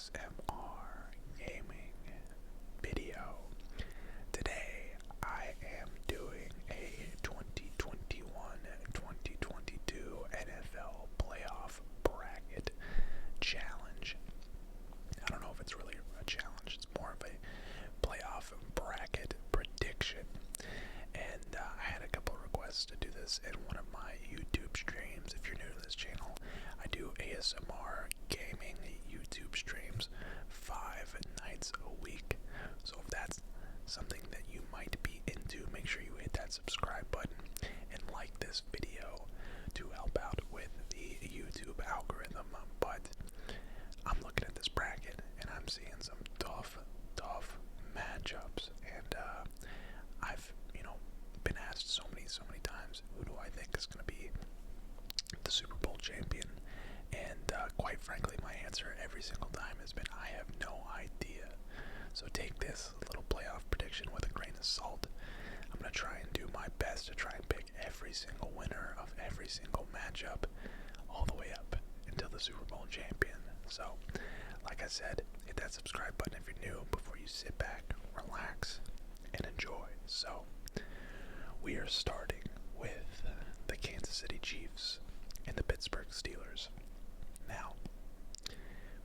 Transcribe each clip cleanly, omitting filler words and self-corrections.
ASMR gaming video. Today I am doing a 2021-2022 NFL playoff bracket challenge. I don't know if it's really a challenge, it's more of a playoff bracket prediction. And I had a couple of requests to do this in one of my YouTube streams. If you're new to this channel, I do ASMR gaming YouTube streams 5 nights a week. So if that's something that you might be into, make sure you hit that subscribe button and like this video to help out with the YouTube algorithm. But I'm looking at this bracket and I'm seeing some tough matchups, and I've been asked so many times, who do I think is going to be the Super Bowl champion? And quite frankly, my answer every single time has been, I have no idea. So take this little playoff prediction with a grain of salt. I'm going to try and do my best to try and pick every single winner of every single matchup all the way up until the Super Bowl champion. So, like I said, hit that subscribe button if you're new before you sit back, relax, and enjoy. So, we are starting with the Kansas City Chiefs and the Pittsburgh Steelers. Now,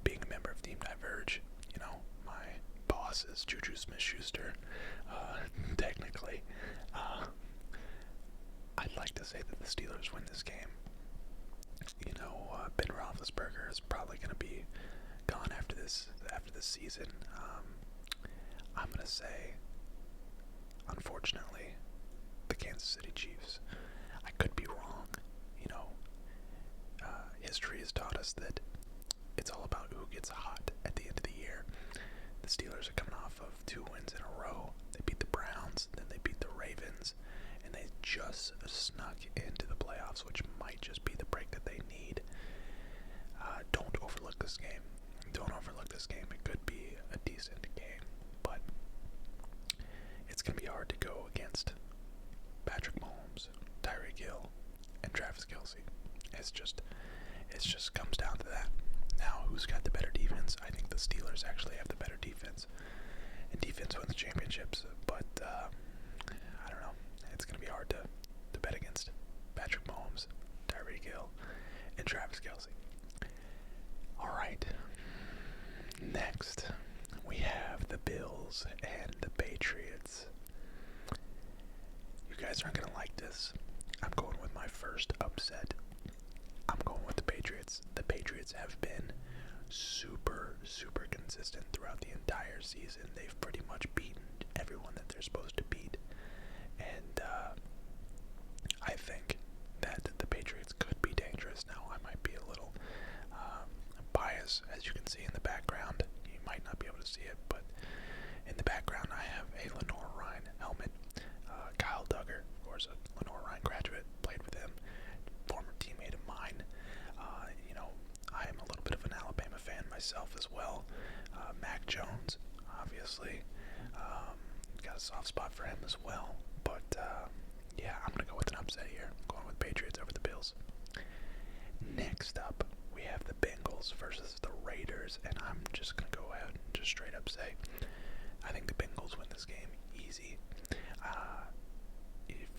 being a member of Team Diverge, my boss is Juju Smith-Schuster, technically. I'd like to say that the Steelers win this game. Ben Roethlisberger is probably going to be gone after this season. I'm going to say, unfortunately, the Kansas City Chiefs. I could be wrong. History has taught us that it's all about who gets hot at the end of the year. The Steelers are coming off of 2 wins in a row. They beat the Browns, then they beat the Ravens, and they just snuck into the playoffs, which might just be the break that they need. Don't overlook this game. Don't overlook this game. It could be a decent game, but it's going to be hard to go against Patrick Mahomes, Tyreek Hill, and Travis Kelce. It just comes down to that. Now, who's got the better defense? I think the Steelers actually have the better defense, and defense wins championships, but I don't know. It's going to be hard to bet against Patrick Mahomes, Tyreek Hill, and Travis Kelce. Alright, next we have the Bills and the Patriots. You guys aren't going to like this. I'm going with my first upset. I'm going with the Patriots. The Patriots have been super consistent throughout the entire season. They've pretty much beaten everyone that they're supposed to beat. And I think that the Patriots could be dangerous. Now, I might be a little biased, as you can see in the background. You might not be able to see it, but in the background I have a Lenore Ryan helmet. Kyle Duggar, of course, a Lenore Ryan graduate, played with him, former teammate of mine. I am a little bit of an Alabama fan myself as well. Mac Jones, obviously, got a soft spot for him as well. But yeah, I'm gonna go with an upset here. I'm going with Patriots over the Bills. Next up, we have the Bengals versus the Raiders, and I'm just gonna go ahead and just straight up say, I think the Bengals win this game easy.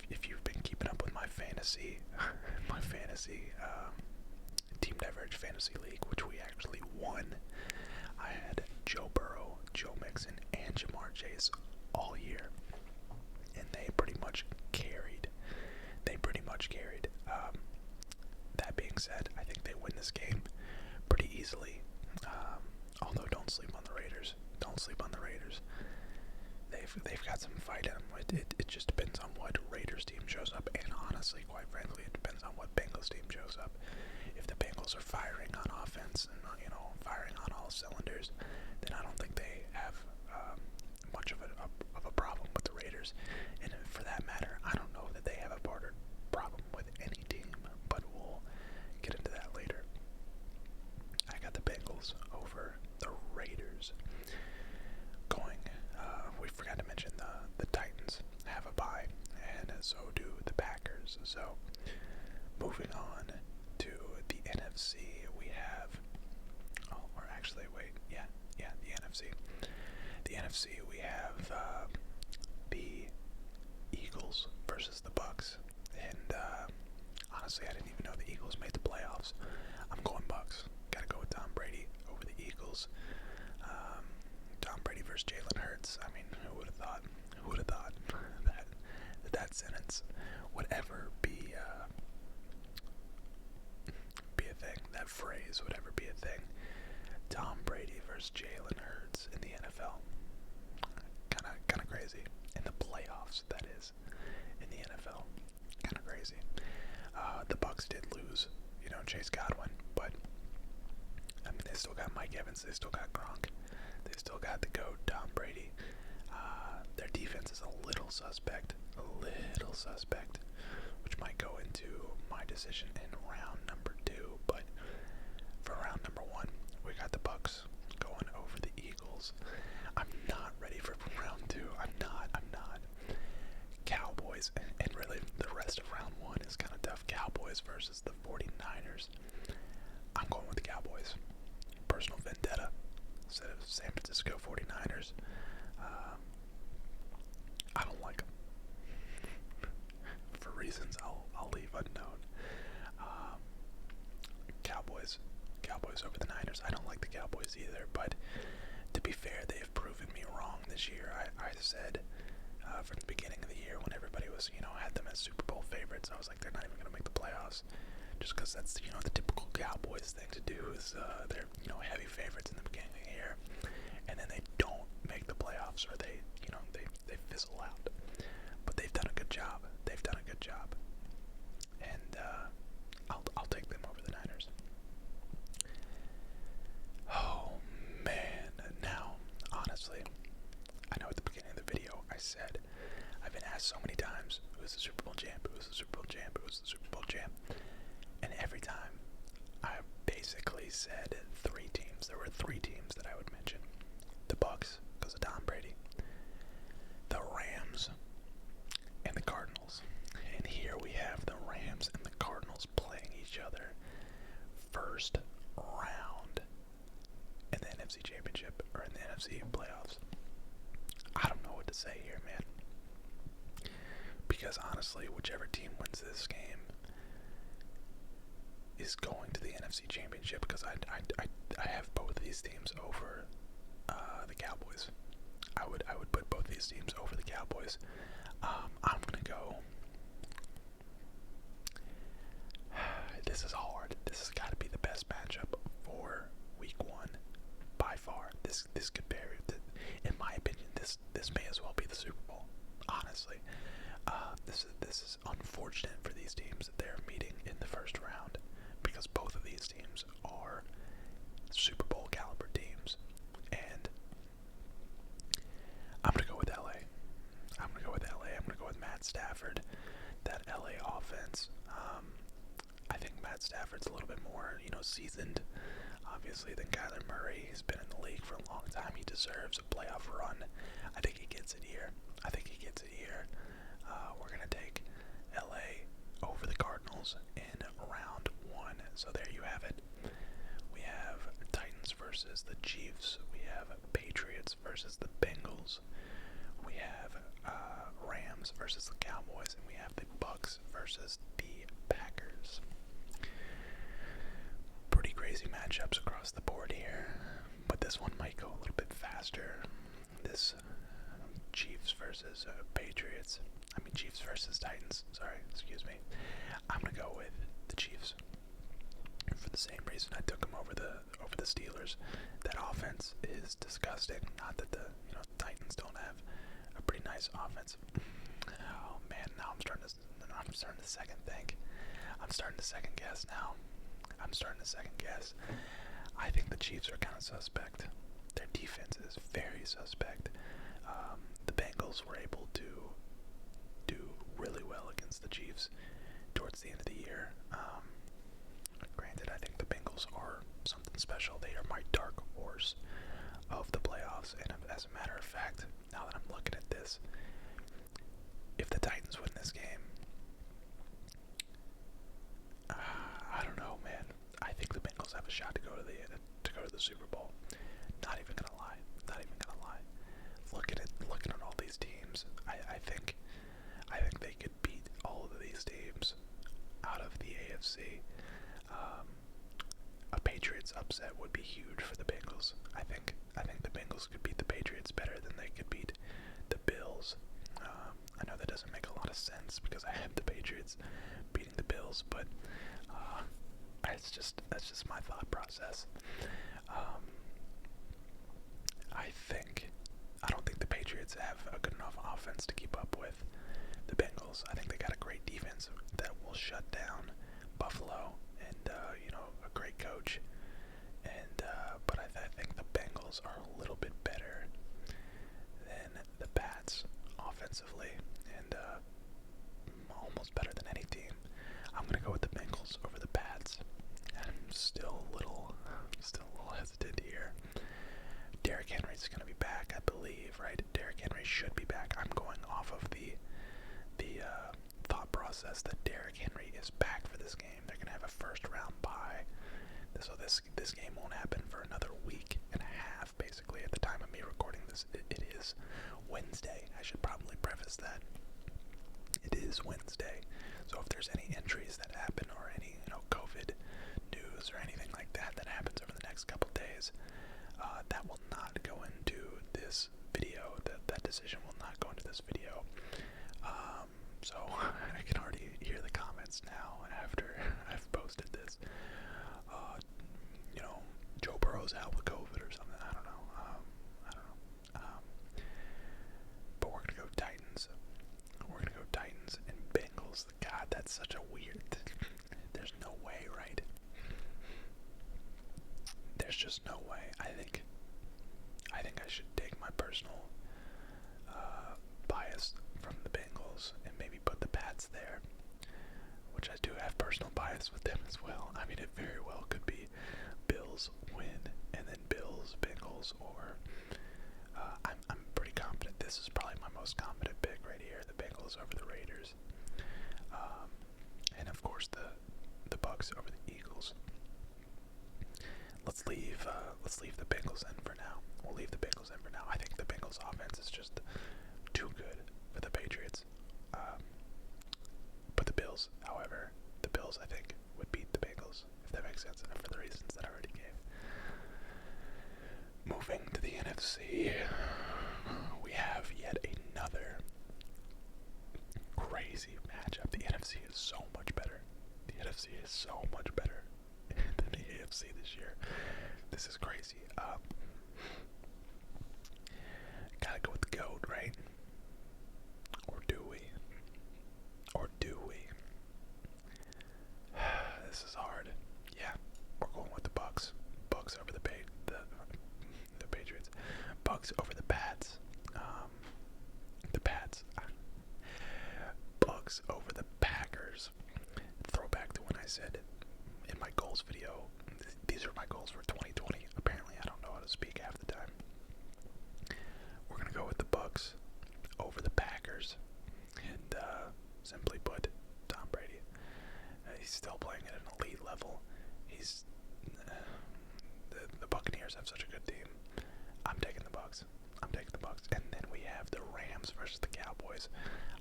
If you've been keeping up with my fantasy Team Diverge Fantasy League, which we actually won, I had Joe Burrow, Joe Mixon, and Jamar Chase all year, and they pretty much carried. That being said, I think they win this game pretty easily. Although, don't sleep on the Raiders. They've got some fight in them. It just depends on what Raiders team shows up, and honestly, quite frankly, it depends on what Bengals team shows up. If the Bengals are firing on offense and firing on all cylinders, then I don't think they have much of a problem with the Raiders. And for that matter, I don't know that they have a problem with any team, but we'll get into that later. I got the Bengals over the Raiders. We forgot to mention the Titans have a bye, and so do the Packers. So, moving on to the NFC, we have, AFC. The NFC, we have the Eagles versus the Bucs. And honestly, I didn't even know the Eagles made the playoffs. I'm going Bucs. Gotta go with Tom Brady over the Eagles. Tom Brady versus Jalen Hurts. I mean, who would have thought? Who would have thought that sentence would ever be a thing? That phrase would ever be a thing. Tom Brady versus Jalen Hurts in the NFL. Kind of crazy. In the playoffs, that is. In the NFL. Kind of crazy. The Bucs did lose, Chase Godwin, but I mean, they still got Mike Evans, they still got Gronk, they still got the GOAT, Tom Brady. Their defense is a little suspect, which might go into my decision in round number 2, but for round number 1, we got the Bucs going over the Eagles. I'm not ready for round 2. I'm not. Cowboys, and really the rest of round 1 is kind of tough. Cowboys versus the 49ers. I'm going with the Cowboys. Personal vendetta instead of San Francisco 49ers. I don't like them. For reasons I'll leave unknown. Cowboys over the Niners. I don't like the Cowboys either, but to be fair, they have proven me wrong this year. I said from the beginning of the year when everybody was, had them as Super Bowl favorites, I was like, they're not even going to make the playoffs. Just because that's, the typical Cowboys thing to do is they're, heavy favorites in the beginning of the year. And then they don't make the playoffs, or they fizzle out. But they've done a good job. And I'll take them over the Niners. Oh, man. Now, honestly, I know at the beginning of the video I said, I've been asked so many times, who's the Super Bowl champ? Who's the Super Bowl champ? Who's the Super Bowl champ? And every time I basically said 3 teams. There were 3 teams that I would mention. The Bucs, because of Tom Brady. The Rams, and the Cardinals. And here we have the Rams and the Cardinals playing each other first round in the NFC Championship, or in the NFC playoffs. I don't know what to say here, man. Because honestly, whichever team wins this game is going to the NFC Championship, because I have both of these teams over the Cowboys. I would put both these teams over the Cowboys. I'm gonna go. This is hard. This has got to be the best matchup for Week 1 by far. This could vary. In my opinion, this may as well be the Super Bowl. Honestly, this is unfortunate for these teams that they're meeting in the first round, because both of these teams are Super Bowl caliber teams, and I'm gonna go with LA. I'm gonna go with Matt Stafford. That LA offense. I think Matt Stafford's a little bit more, seasoned, obviously, than Kyler Murray. He's been in the league for a long time. He deserves a playoff run. I think he gets it here. We're going to take LA over the Cardinals in round 1. So there you have it. We have Titans versus the Chiefs. We have Patriots versus the Bengals. We have Rams versus the Cowboys. And we have the Bucs versus the Packers. Pretty crazy matchups across the board here, but this one might go a little bit faster. This Chiefs versus Titans. Excuse me. I'm gonna go with the Chiefs for the same reason I took them over the Steelers. That offense is disgusting. Not that the Titans don't have a pretty nice offense. Oh man, now I'm starting to second think. I'm starting to second guess now. I think the Chiefs are kind of suspect. Their defense is very suspect. The Bengals were able to do really well against the Chiefs towards the end of the year. Granted, I think the Bengals are something special. They are my dark horse of the playoffs. And as a matter of fact, now that I'm looking at this, if the Titans win this game, I don't know, man. I think the Bengals have a shot to go to the Super Bowl. Not even gonna lie. Not even gonna lie. Looking at all these teams, I think they could beat all of these teams out of the AFC. A Patriots upset would be huge for the Bengals. I think the Bengals could beat the Patriots better than they could beat the Bills. I know that doesn't make a lot of sense because I have the Patriots beating the Bills, but that's just my thought process. I don't think the Patriots have a good enough offense to keep up with the Bengals. I think they got a great defense that will shut down Buffalo and a great coach. And but I think the Bengals are a little bit better than the Pats offensively, and almost better than any team. I'm gonna go with the Bengals over the Pats. I'm still a little hesitant here. Derrick Henry's gonna be back, I believe, right? Derrick Henry should be back. I'm going off of the thought process that Derrick Henry is back for this game. They're gonna have a first round bye, so this game won't happen for another week and a half, basically. At the time of me recording this, it is Wednesday. I should probably preface that. It is Wednesday, so if there's any injuries that happen or any COVID news or anything like that happens over the next couple days, that will not go into this video. That decision will not go into this video. So I can already hear the comments now after I've posted this. Joe Burrow's out with COVID or something. I don't know. But we're gonna go Titans. We're gonna go Titans and Bengals. God, that's such a weird. There's no way, right? There's just no way. I think I should take my personal bias from the Bengals and maybe put the Pats there, which I do have personal bias with them as well. I mean, it very well could be Bills win and then Bills, Bengals, or I'm pretty confident. This is probably my most confident pick right here: the Bengals over the Raiders, and of course the Bucs over the Eagles. Let's leave the Bengals in for now. We'll leave the Bengals in for now. I think the Bengals offense is just too good for the Patriots. But the Bills, however, I think would beat the Bengals, if that makes sense, and for the reasons that I already gave. Moving to the NFC, we have yet another crazy matchup. The NFC is so much better. The NFC is so much better than the AFC this year. This is crazy. Gotta go with the GOAT, right? Or do we? This is hard. Yeah, we're going with the Bucs. Bucs over the Patriots. Bucs over the Pats. The Pats. Bucs over the Packers. Throwback to when I said in my goals video, these are my goals for 2020. Apparently, I don't know how to speak half the time. We're gonna go with the Bucs over the Packers, and simply put, Tom Brady. He's still playing at an elite level. He's the Buccaneers have such a good team. I'm taking the Bucs. And then we have the Rams versus the Cowboys.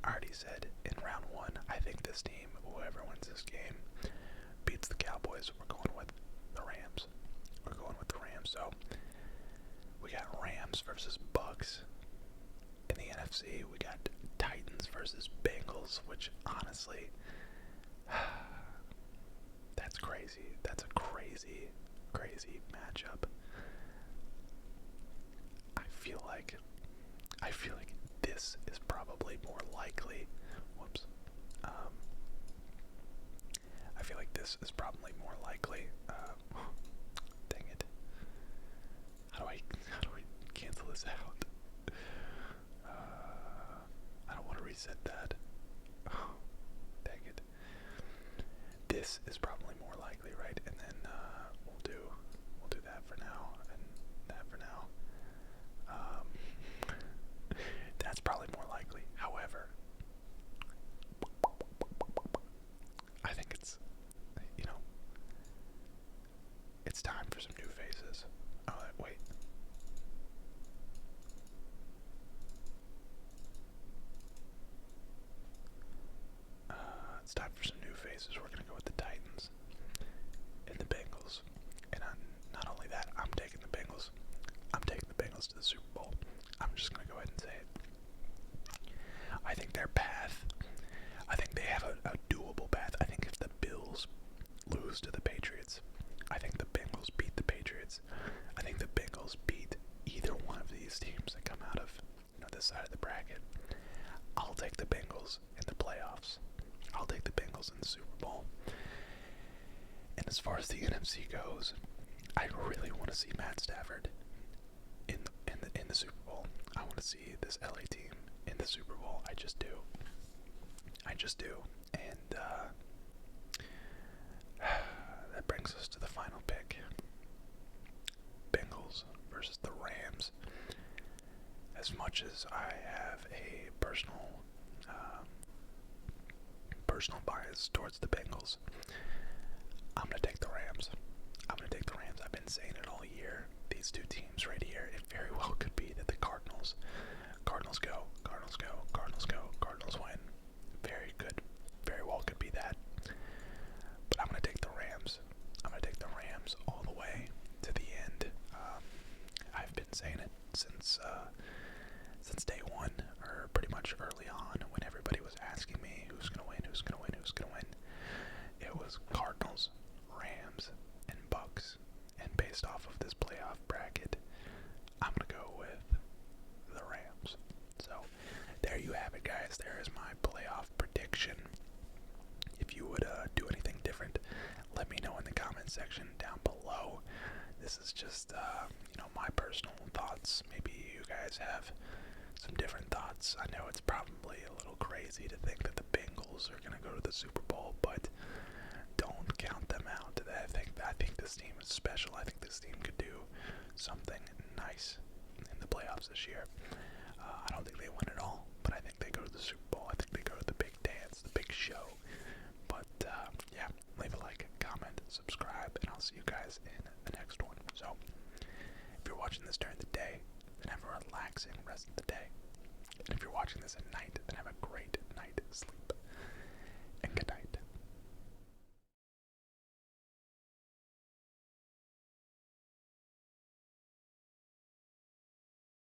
I already said in round one, I think this team, whoever wins this game, beats the Cowboys. We're going with the Rams. So we got Rams versus Bucs. In the NFC, we got Titans versus Bengals, which honestly, that's crazy. That's a crazy matchup. I feel like this is probably more likely. I feel like this is probably more likely. Dang it. How do I cancel this out? I don't want to reset that. Oh, dang it. This is probably more likely, right? And then we'll do that for now, and that for now. That's probably more likely. However, I think it's, just going to go ahead and say it. I think their path, I think they have a doable path. I think if the Bills lose to the Patriots, I think the Bengals beat the Patriots. I think the Bengals beat either one of these teams that come out of this side of the bracket. I'll take the Bengals in the playoffs. I'll take the Bengals in the Super Bowl. And as far as the NFC goes, I really want to see Matt Stafford in the Super Bowl. I want to see this LA team in the Super Bowl. I just do. And that brings us to the final pick. Bengals versus the Rams. As much as I have a personal bias towards the Bengals, I'm going to take the Rams. I've been saying it all year. These two teams right here, it very well could be that the Cardinals go, Cardinals win. Very good. Very well could be that. But I'm going to take the Rams. I'm going to take the Rams all the way to the end. I've been saying it since day one, or pretty much early on, when everybody was asking me who's going to win. It was Cardinals, Rams, and Bucs. And based off of this playoff bracket, I'm going to go with the Rams. So there you have it, guys. There is my playoff prediction. If you would do anything different, let me know in the comment section down below. This is just my personal thoughts. Maybe you guys have some different thoughts. I know it's probably a little crazy to think that the Bengals are going to go to the Super Bowl, but don't count them out. I think this team is special. I think this team could do something nice in the playoffs this year. I don't think they win it all, but I think they go to the Super Bowl. I think they go to the big dance, the big show. But yeah, leave a like, comment, subscribe, and I'll see you guys in the next one. So if you're watching this during the day, then have a relaxing rest of the day. And if you're watching this at night, then have a great night sleep. And good night.